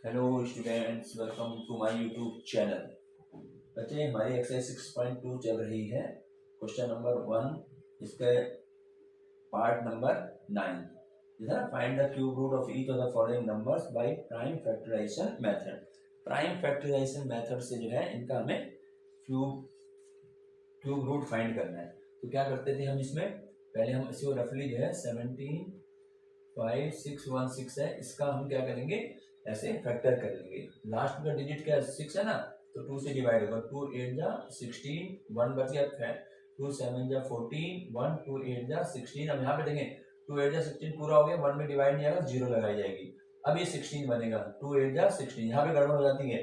Hello students, welcome to my YouTube channel. बच्चे, हमारी exercise 6.2 चल रही है। क्वेश्चन नंबर 1, इसके पार्ट नंबर 9 इधर find the cube root of each of the following numbers by prime factorisation method. Prime factorisation method से जो है इनका हमें क्यूब रूट फाइंड करना है। तो क्या करते थे हम इसमें, पहले हम इसी को रफली जो है 175616 है, इसका हम क्या करेंगे, ऐसे फैक्टर कर लेंगे। लास्ट का डिजिट क्या 6 है ना, तो 2 से डिवाइड होगा। 2 8 जा 16, 1 बच गया। 2 7 जा 14, 1 2 8 जा 16। अब यहाँ पे देखें 2 8 जा 16 पूरा हो गया, 1 में डिवाइड नहीं आएगा, 0 लगाई जाएगी। अब ये 16 बनेगा। 2 8 जा 16, यहाँ पे गड़बड़ हो जाती है।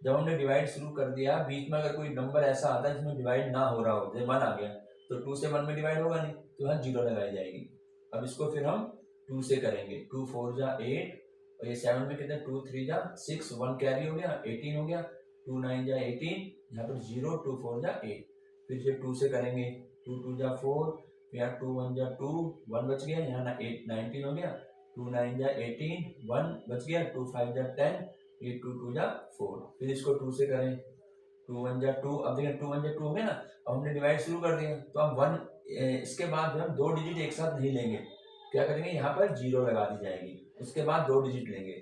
जब हमने डिवाइड शुरू कर दिया, बीच में अगर कोई नंबर ऐसा आता है जिसमें डिवाइड ना हो रहा हो, जैसे 1 आ गया, तो 2 से 1 में डिवाइड होगा नहीं, तो यहाँ 0 लगाई जाएगी। अब इसको फिर हम 2 से करेंगे। 2 4 जा 8, और ये 7 में कितने, 2 3 जा 6, 1 कैरी हो गया, 18 हो गया। 2 9 जा 18, यहाँ पर 0, 2 4 जा 8, फिर से 2 से करेंगे। 2 2 जा 4, यहाँ 2 1 जा 2, 1 बच गया, यहाँ ना 8 19 हो गया। 2 9 जा 18, 1 बच गया। 2 5 जा 10, ये 2 2 जा 4, फिर इसको 2 से करें। 2 1 जा 2, अब देखिए 2 1 जा 2 हो गया ना। अब हमने डिवाइड शुरू कर दिया, तो अब 1 इसके बाद हम 2 डिजिट एक साथ नहीं लेंगे। क्या करेंगे, यहाँ पर 0 लगा दी जाएगी, उसके बाद 2 डिजिट लेंगे।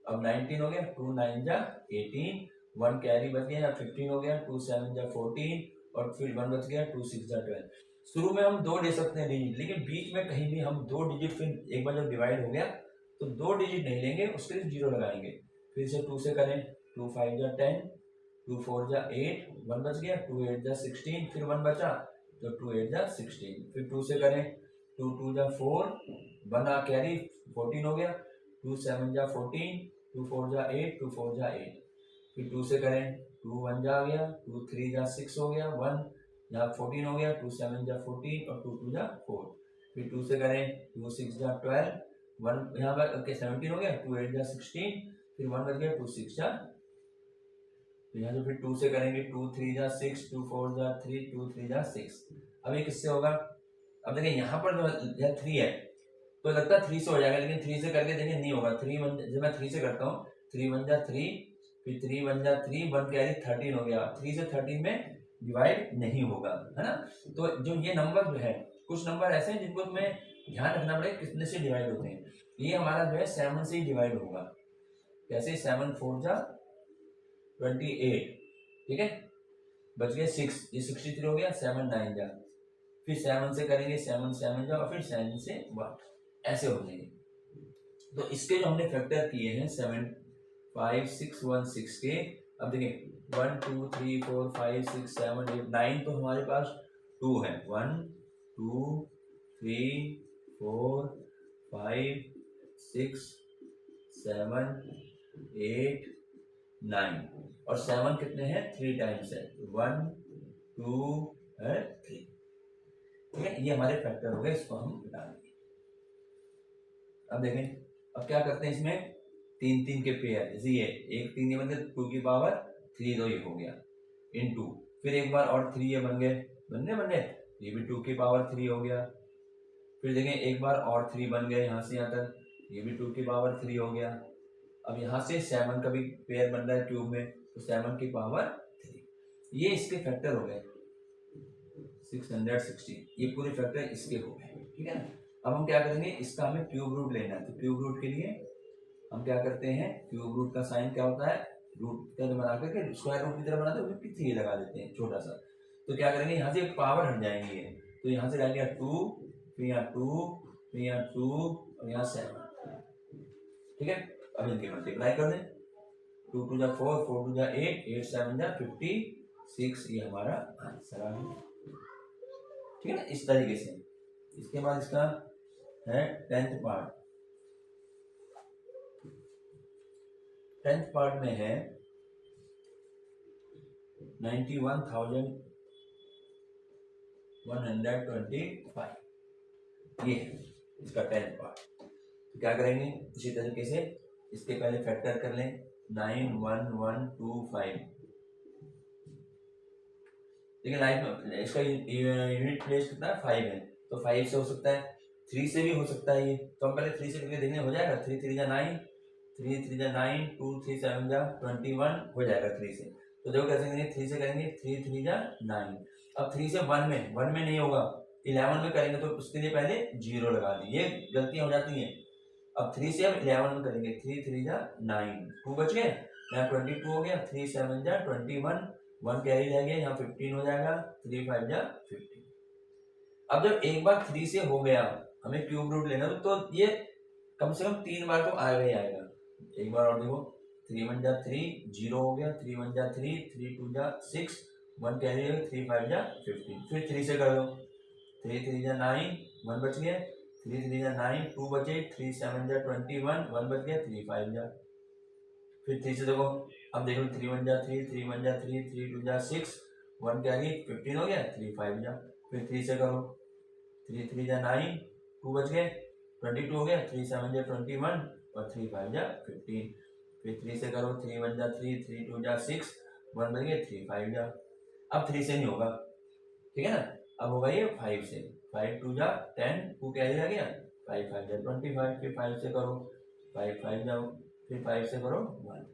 अब 19 हो गया। 2 9 जा 18, 1 कैरी बच गया, 15 हो गया। 2 7 जा 14, और फिर 1 बच गया। 2 6 जा 12। शुरू में हम 2 ले सकते हैं डिजिट, लेकिन बीच में कहीं भी हम 2 डिजिट, फिर एक बार जब डिवाइड हो गया तो 2 डिजिट नहीं लेंगे, उसके लिए 0 लगाएंगे। फिर से 2 से करें। 2 5 जा 10, 2 4 जा 8, 1 बच गया। 2 8 जा 16, फिर 1 बचा, तो 2 8 जा 16, फिर 2 से करें। 2 2 जा 4, 1 आ कैरी, 14 हो गया। 2 7 जा 14, 2 4 जा 8, 2 4 जा 8, फिर 2 से करें। 2 1 जा आ गया, 2 3 जा 6 हो गया, 1 यहाँ 14 हो गया। 2 7 जा 14, और 2 2 जा 4, फिर 2 से करें। 2 6 जा 12, 1 यहाँ पर 17 हो गया। 2 8 जा 16, फिर 1 बच गया। 2 6 जा, तो यहाँ से फिर 2 से करेंगे। 2 3 जा 6, 2 4 जा 3, 2 3 जा 6। अब ये किससे होगा, अब देखिए यहाँ पर जो 3 है, तो लगता है 3 से हो जाएगा, लेकिन 3 से करके देखिए नहीं होगा। 3 1, जब मैं 3 से करता हूँ, 3 1 जा 3, फिर 3 1 जा 3, 1 कैरी 13 हो गया। 3 से 13 में डिवाइड नहीं होगा, है ना। तो जो ये नंबर जो है, कुछ नंबर ऐसे हैं जिनको हमें ध्यान रखना पड़ेगा कितने से डिवाइड होते हैं। ये हमारा जो है 7 से ही डिवाइड होगा। कैसे, 7 4 जा 28, ठीक है, बच गया 6, ये 63 हो गया। 7 9 जा, फिर 7 से करेंगे, 7 7 जा, और फिर 7 से 1, ऐसे हो जाएंगे। तो इसके जो हमने फैक्टर किए हैं 7 5 6 1 6 के, अब देखिए 1 2 3 4 5 6 7 8 9, तो हमारे पास 2 है। 1 2 3 4 5 6 7 8 9, और 7 कितने हैं, 3 टाइम्स है। 1 2 है 3, ठीक है, ये हमारे फैक्टर हो गए, इसको हम बता देंगे। अब देखें, अब क्या करते हैं, इसमें 3 3 के पेयर, जैसे ये एक 3 ये बन गए, 2 की पावर 3, तो ये हो गया इनटू, फिर एक बार और 3 ये बन गए, बन गए, ये भी 2 की पावर 3 हो गया। फिर देखें एक बार और 3 बन गए, यहाँ से यहाँ तक, ये भी 2 की पावर 3 हो गया। अब यहाँ से 7 का भी पेयर बन रहा है क्यूब में, तो 7 की पावर 3, ये इसके फैक्टर हो गए 616, ये पूरे फैक्टर इसके हो गए, ठीक है ना। अब हम क्या करेंगे, इसका हमें क्यूब रूट लेना है। तो क्यूब रूट के लिए हम क्या करते हैं, क्यूब रूट का साइन क्या होता है, रूट की तरह बना करके स्क्वायर रूट की तरह बनाते हैं, उसमें 3 लगा देते हैं छोटा सा। तो क्या करेंगे, यहाँ से पावर हट जाएंगे, तो यहाँ से रह गया 2, फिर यहाँ 2, फिर यहाँ 2, और यहाँ 7, ठीक है। अब इनके मल्टीप्लाई कर दें। 2 2 जा 4, 4 2 जा 8, 8 7 जा 56, ये हमारा आंसर आ गया, ठीक है ना, इस तरीके से। इसके बाद इसका है 10th पार्ट। 10th पार्ट में है 91,125, ये है इसका 10th पार्ट। तो क्या करेंगे, इसी तरीके से इसके पहले फैक्टर कर लें। 91125, देखिए लाइफ इसका यूनिट प्लेस कितना है, 5 है, तो 5 से हो सकता है, 3 से भी हो सकता है ये, तो हम पहले 3 से करके देखने, हो जाएगा। 3 3 जा 9, 3 3 जा 9, 2 3 7 जा 21 हो जाएगा 3 से। तो देखो कैसे करेंगे, 3 से करेंगे, 3 3 जा 9। अब 3 से 1 में नहीं होगा, 11 में करेंगे, तो उसके लिए पहले 0 लगा दी, ये गलतियां हो जाती हैं। अब 3 से अब 11 में करेंगे, 3 3 जा 9, 2 बच गए, यहाँ 22 हो गया, 3 7 जा 21, 1 कैरी रह गया, यहाँ 15 हो जाएगा, 3 5 जा 15। अब जब एक बार 3 से हो गया, हमें क्यूब रूट लेना, तो ये कम से कम 3 बार तो आएगा ही आएगा। एक बार और देखो, 3 1 जा 3, 0 हो गया, 3 1 जा 3, 3 2 जा 6, 1 कैरी है, 3 5 जा 15। फिर 3 से कर दो, 3 3 जा 9, 1 बच गया, 3 3 जा 9, 2 बचे, 3 7 जा 21, 1 बच गया, 3 5 जा। फिर 3 से देखो, अब देखो 3 1 जा 3, 3 1 जा 3, 3 2 जा 6, 1 कैरी 15 हो गया, 3 5 जा। फिर 3 से करो, 3 3 जा 9, 2 बच गए, 22 हो गया, 3 7 जा 21 और 3 5 जा 15। फिर 3 से करो, 3 1 जा 3, 3 2 जा 6, 1 बच गया, 3 5 जा। अब 3 से नहीं होगा, ठीक है ना, अब होगा ये 5 से, 5 2 जा 10, 2 कैरी रह गया, 5 5 जा 25। फिर 5 से करो, 5 5 जाओ, फिर 5 से करो 1,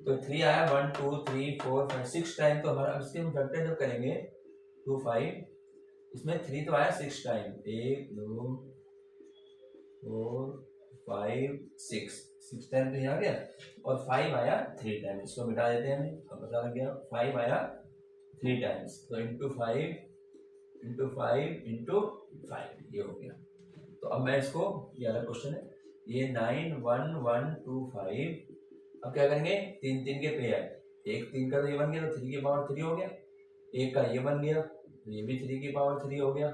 तो 3 आया, 1 2 3 4 5 6 टाइम। तो हमारा अब इसके हम फैक्टर जब करेंगे 2 5, इसमें 3 तो आया 6 टाइम, 1 2 4 5 6 टाइम तो आ गया, और 5 आया 3 टाइम। इसको मिटा देते हैं, हमें अब पता लग गया 5 आया 3 टाइम्स, तो इंटू 5 इंटू 5 इंटू 5, ये हो गया। तो अब मैं इसको, ये अलग क्वेश्चन है, ये 9 1 1 2 5, अब क्या करेंगे, 3 3 के पेयर, एक 3 का तो ये बन गया, तो 3 की पावर 3 हो गया, एक का ये बन गया, तो ये भी 3 की पावर 3 हो गया,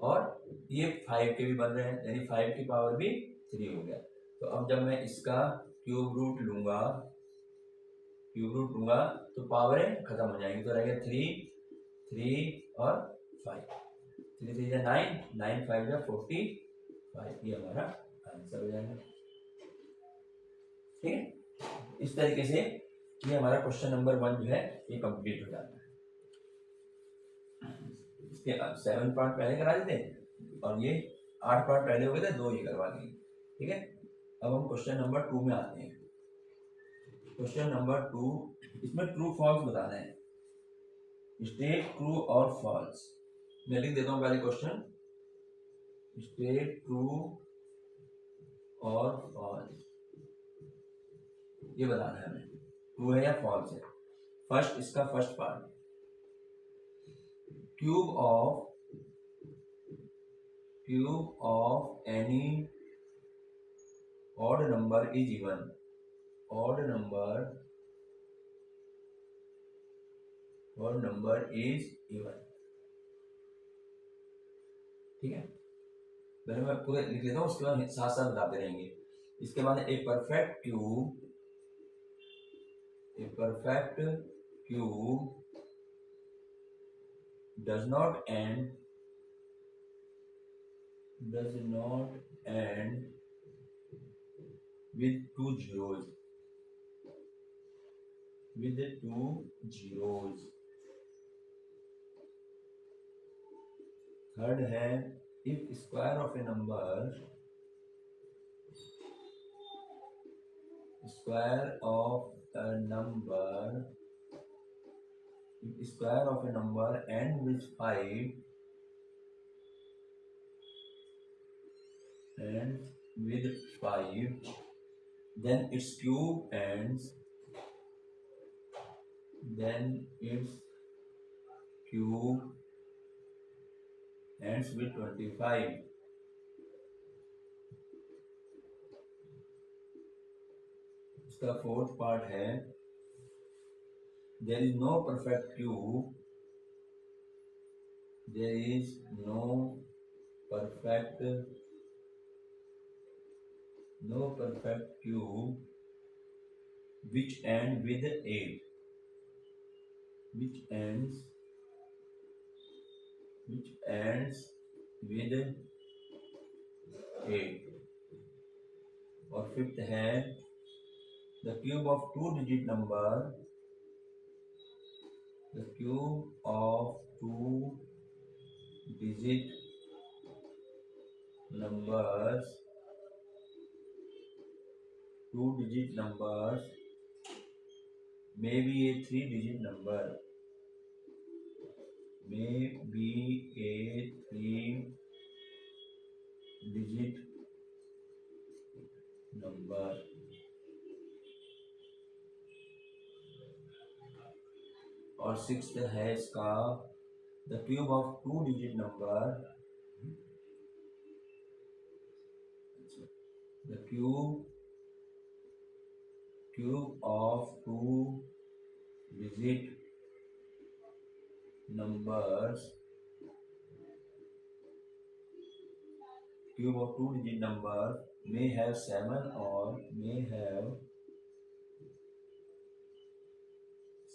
और ये 5 के भी बन रहे हैं, यानी 5 की पावर भी 3 हो गया। तो अब जब मैं इसका क्यूब रूट लूंगा तो पावरें खत्म हो जाएंगी, तो रहेगा 3 3 और 5, 3 3 जा 9, 9 5 जा 45, ये हमारा आंसर हो जाएगा। ठीक है, इस तरीके से ये हमारा क्वेश्चन नंबर 1 जो है ये कंप्लीट हो जाता है। इसके 7 पार्ट पहले करा देते हैं, और ये 8 पार्ट पहले हो गए थे, 2 ये करवा दिए। ठीक है, अब हम क्वेश्चन नंबर 2 में आते हैं। क्वेश्चन नंबर 2, इसमें ट्रू फॉल्स बताना है, स्टेट ट्रू और फॉल्स। मैं लिख देता हूँ पहले क्वेश्चन, स्टेट ट्रू और फॉल्स, ये बताना है हमें, ट्रू है या फॉल्स है। फर्स्ट, इसका first part, cube of any odd number is even, odd number is even। ठीक है, पहले मैं पूरे लिख लेता हूँ, उसके बाद साथ साथ बताते रहेंगे। इसके बाद a perfect cube does not end with two zeros, third है, if square of a number end with 5, then its cube ends with 25। इसका फोर्थ पार्ट है, there is no perfect cube which ends with 8, और fifth है, the cube of two digit numbers 2 digit numbers may be a 3 digit number, may be a 3 digit number. और sixth है इसका the cube of 2 digit number, the cube of 2 digit numbers, cube of 2 digit number may have 7 or may have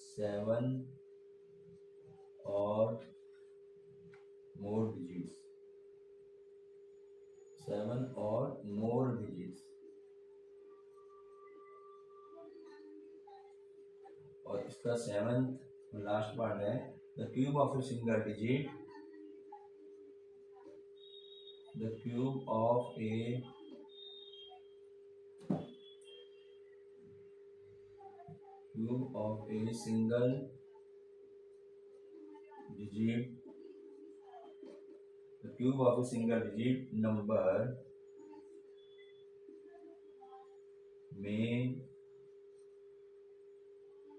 7 or more digits, 7 or more digits. और इसका seventh last part है the cube of a single digit, the cube of a single digit, the cube of a single digit number may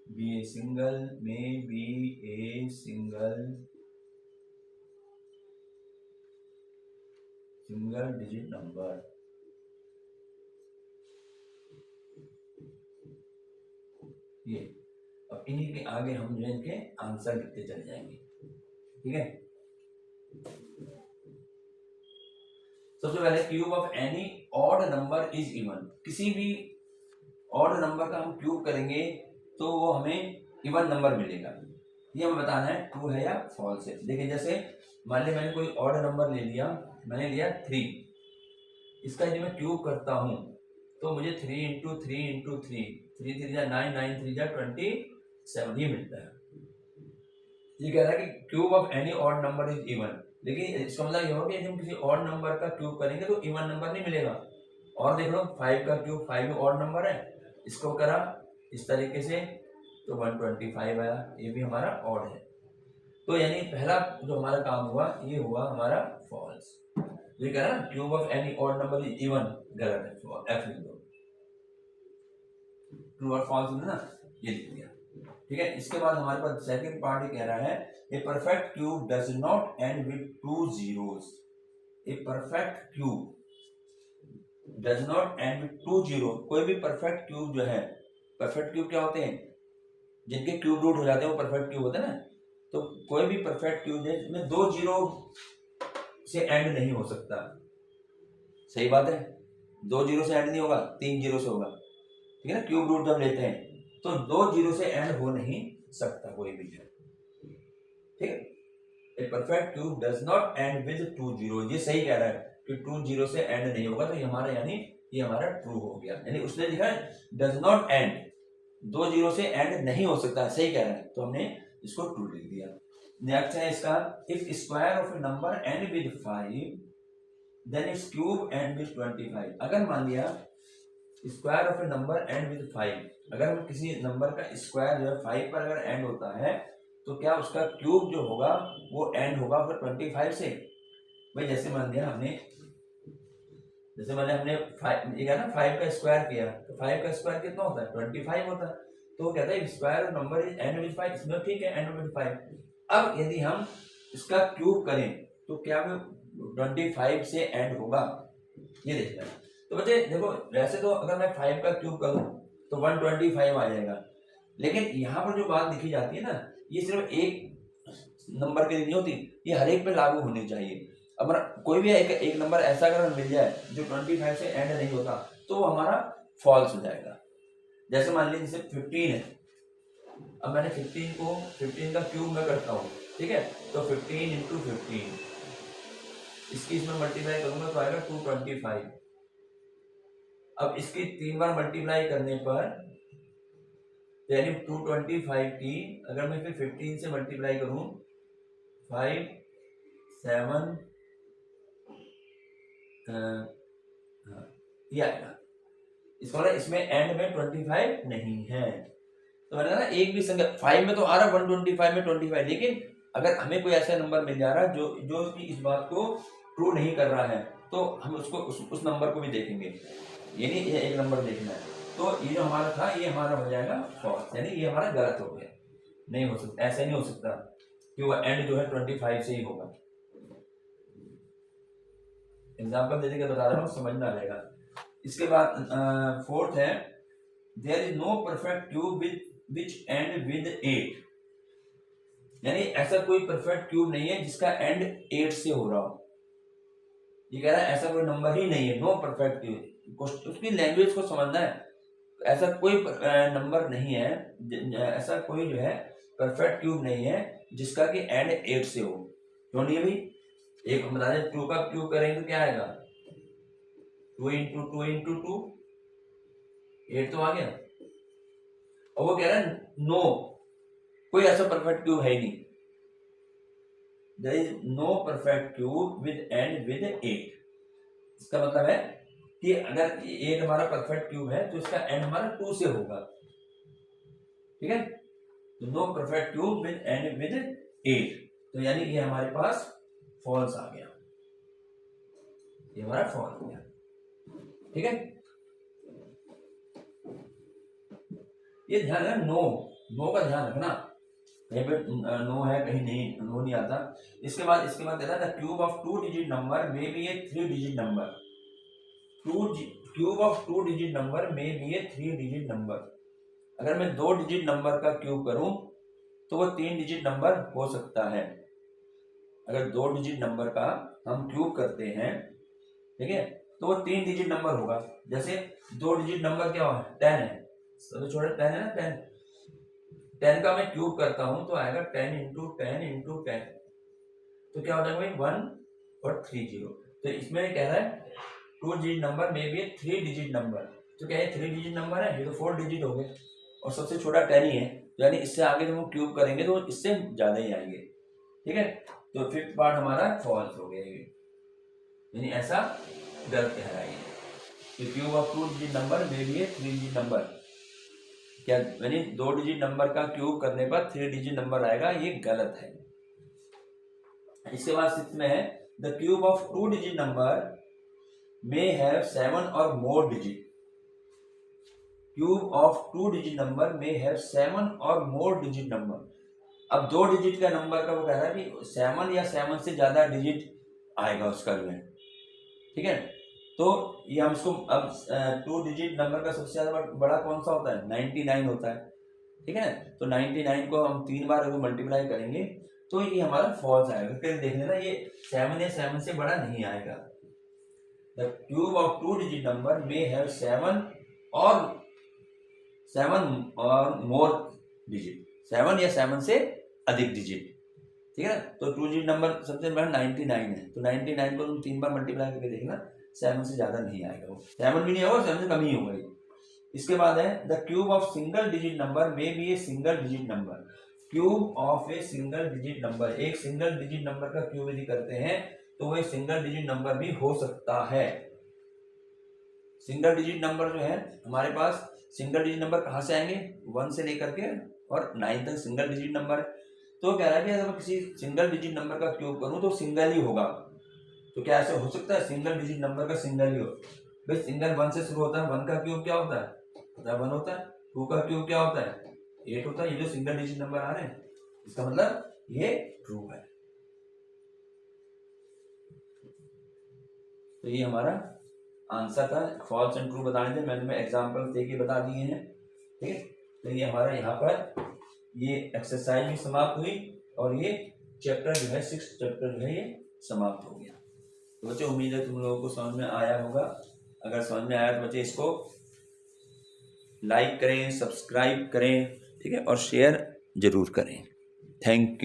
be a single digit number. ये अब इन्हीं के आगे हम जो इनके आंसर लिखते चले जाएंगे, ठीक है। सबसे पहले cube of any odd number is even, किसी भी ऑड नंबर का हम क्यूब करेंगे तो वो हमें इवन नंबर मिलेगा। ये हमें बताना है ट्रू है या फॉल्स है। देखिए जैसे मान लिया मैंने कोई ऑड नंबर ले लिया, मैंने लिया 3, इसका जब मैं क्यूब करता हूं तो मुझे 3 इंटू 3 इंटू 3, 3 3 जा 9, 9 3 जा 27 ये मिलता है। ये कह रहा है कि cube of any odd number is even, लेकिन इसका मतलब ये होगा कि हम किसी ऑड नंबर का क्यूब करेंगे तो इवन नंबर नहीं मिलेगा। और देख लो 5 का क्यूब, 5 ऑड नंबर है, इसको करा इस तरीके से तो 125 आया, ये भी हमारा ऑड है। तो यानी पहला जो हमारा काम हुआ ये हुआ हमारा फॉल्स। ये कह रहा है cube of any odd number is even, गलत है, एफ लिख दो। ट्रू और फॉल्स ना ये लिख दिया, ठीक है। इसके बाद हमारे पास सेकंड पार्ट ये कह रहा है a perfect cube does not and with 2 zeros, a perfect cube does not and with 2 0। कोई भी परफेक्ट क्यूब जो है, परफेक्ट क्यूब क्या होते हैं, जिनके क्यूब रूट हो जाते हैं वो परफेक्ट क्यूब होते हैं ना। तो कोई भी परफेक्ट क्यूब है जिसमें 2 जीरो से एंड नहीं हो सकता, सही बात है। 2 जीरो से एंड नहीं होगा, 3 जीरो से होगा, ठीक है ना। क्यूब रूट जब लेते हैं तो 2 जीरो से एंड हो नहीं सकता कोई भी, ठीक है। A perfect cube does not and with 2 zero, ये सही कह रहा है कि 2 जीरो से एंड नहीं होगा, तो ये हमारा यानी ये हमारा ट्रू हो गया। यानी उसने लिखा है डज नॉट एंड, 2 जीरो से एंड नहीं हो सकता, सही कह रहा है, तो हमने इसको ट्रू लिख दिया। नेक्स्ट है इसका if square of a number end with 5 then it's cube end with 25। अगर मान लिया square of a number end with 5, अगर हम किसी नंबर का स्क्वायर जो है 5 पर अगर एंड होता है तो क्या उसका क्यूब जो होगा वो एंड होगा फिर 25 से। भाई जैसे मान लिया हमने, जैसे हमने 5 ये ना 5 का स्क्वायर किया तो 5 का स्क्वायर कितना होता है 25 होता है। तो वो कहता है square of number is and with 5, इसमें ठीक है एंड विद 5। अब यदि हम इसका क्यूब करें तो क्या वो 25 से एंड होगा, ये देखना है। तो बच्चे देखो वैसे तो अगर मैं 5 का क्यूब करूं तो 125 आ जाएगा, लेकिन यहाँ पर जो बात लिखी जाती है ना ये सिर्फ एक नंबर के लिए नहीं होती, ये हर एक पे लागू होनी चाहिए। अब कोई भी एक नंबर ऐसा अगर मिल जाए जो 25 से एंड नहीं होता तो वो हमारा फॉल्स हो जाएगा। जैसे मान लीजिए जैसे 15 है, अब मैंने 15 का क्यूब में करता हूँ, ठीक है। तो 15 इंटू 15 इसकी इसमें मल्टीप्लाई करूंगा तो आएगा 225। अब इसकी 3 बार मल्टीप्लाई करने पर यानी 225 की अगर मैं फिर 15 से मल्टीप्लाई करूं 5 7 ये आएगा। इसका मतलब इसमें एंड में 25 नहीं है। तो मैंने कहा ना एक भी संख्या 5 में तो आ रहा 125 में 25, लेकिन अगर हमें कोई ऐसा नंबर मिल जा रहा जो जो इस बात को ट्रू नहीं कर रहा है तो हम उसको उस नंबर को भी देखेंगे, ये नहीं ये एक नंबर देखना है। तो ये जो हमारा था ये हमारा हो जाएगा फॉल्स, यानी ये हमारा गलत हो गया, नहीं हो सकता, ऐसा नहीं हो सकता कि वो एंड जो है 25 से ही होगा। एग्जाम्पल दे देकर बता रहा हूँ, समझना रहेगा। इसके बाद फोर्थ है there is no perfect cube which end with 8, यानी ऐसा कोई परफेक्ट क्यूब नहीं है जिसका एंड 8 से हो रहा हो। ये कह रहा है ऐसा कोई नंबर ही नहीं है, नो परफेक्ट क्यूब, उसकी लैंग्वेज को समझना है। ऐसा कोई नंबर नहीं है, ऐसा कोई जो है परफेक्ट क्यूब नहीं है जिसका कि एंड 8 से हो। क्यों नहीं है भाई, एक हम बता दें 2 का क्यूब करेंगे तो क्या आएगा 2 इंटू 2 इंटू 2, 8 तो आ गया। और वो कह रहा है नो, कोई ऐसा परफेक्ट क्यूब है ही नहीं, there is no perfect cube with end with 8। इसका मतलब है कि अगर 8 हमारा परफेक्ट क्यूब है तो इसका एंड हमारा 2 से होगा, ठीक है। तो no perfect cube with end with 8, तो यानी ये हमारे पास फॉल्स आ गया, ये हमारा फॉल्स हो गया, ठीक है। ये ध्यान है, नो का ध्यान रखना, कहीं पे नो है कहीं नहीं, नो नहीं आता। इसके बाद कहता है cube of 2 digit number may be A 3 digit number, cube of 2 digit number may be A 3 digit number. अगर मैं 2 डिजिट नंबर का क्यूब करूं तो वो 3 डिजिट नंबर हो सकता है। अगर 2 डिजिट नंबर का हम क्यूब करते हैं, ठीक है, तो वो 3 डिजिट नंबर होगा। जैसे 2 डिजिट नंबर क्या है 10 है, सबसे छोटा 10 है ना, 10 का मैं क्यूब करता हूं तो आएगा 10 इंटू 10 इंटू 10, तो क्या हो जाएगा भाई 1 और 3 0। तो इसमें कह रहा है 2 डिजिट नंबर में भी 3 डिजिट नंबर, तो क्या है 3 डिजिट नंबर है, ये तो 4 डिजिट हो गए और सबसे छोटा 10 ही है, यानी इससे आगे जब हम क्यूब करेंगे तो इससे ज्यादा ही आएंगे, ठीक है। तो फिफ्थ पार्ट हमारा फॉल्स हो गया, यानी ऐसा गलत कह रहा है कि क्यूब ऑफ 2 डिजिट नंबर में भी 3 डिजिट नंबर, क्या यानी 2 डिजिट नंबर का क्यूब करने पर 3 डिजिट नंबर आएगा, ये गलत है। इसके बाद सिक्स्थ में है the cube of 2 digit number may have 7 or more digit, cube of 2 digit number may have 7 or more digit number। अब 2 डिजिट का नंबर का वो कह रहा है कि 7 या 7 से ज्यादा डिजिट आएगा उसका जो है, ठीक है। तो ये हम इसको अब 2 डिजिट नंबर का सबसे ज्यादा बड़ा कौन सा होता है 99 होता है, ठीक है। तो 99 को हम 3 बार अगर मल्टीप्लाई करेंगे तो ये हमारा फॉल्स आएगा। फिर देख लेना ये 7 या 7 से बड़ा नहीं आएगा। The cube of 2 digit number may have 7 or more digit, 7 या 7 से अधिक डिजिट, ठीक है। तो 2 डिजिट नंबर सबसे बड़ा 99 है, तो 99 को तुम 3 बार मल्टीप्लाई करके देखना 7 से ज्यादा नहीं आएगा, वो 7 भी नहीं होगा 7 से कम ही होगा। इसके बाद है the cube of single digit number may be a single digit number, cube of a single digit number, एक सिंगल डिजिट नंबर का क्यूब यदि करते हैं तो वह सिंगल डिजिट नंबर भी हो सकता है। सिंगल डिजिट नंबर जो है हमारे पास, सिंगल डिजिट नंबर कहाँ से आएंगे 1 से लेकर के और 9 तक सिंगल डिजिट नंबर है। तो कह रहा है कि अगर मैं किसी सिंगल डिजिट नंबर का क्यूब करूं तो सिंगल ही होगा। तो क्या ऐसे हो सकता है सिंगल डिजिट नंबर का सिंगल ही हो, भाई सिंगल 1 से शुरू होता है, 1 का क्यूब क्या होता है 1 होता है, 2 का क्यूब क्या होता है 8 होता है। ये जो सिंगल डिजिट नंबर आ रहे हैं इसका मतलब ये ट्रू है। तो ये हमारा आंसर था, फॉल्स एंड ट्रू बताने थे, मैंने एग्जांपल देके बता दिए हैं, ठीक है। तो ये हमारा यहाँ पर ये एक्सरसाइज भी समाप्त हुई और ये चैप्टर जो है 6th चैप्टर जो है ये समाप्त हो गया। तो बच्चों उम्मीद है तुम लोगों को समझ में आया होगा। अगर समझ में आया तो बच्चे इसको लाइक करें, सब्सक्राइब करें, ठीक है, और शेयर जरूर करें। Thank you.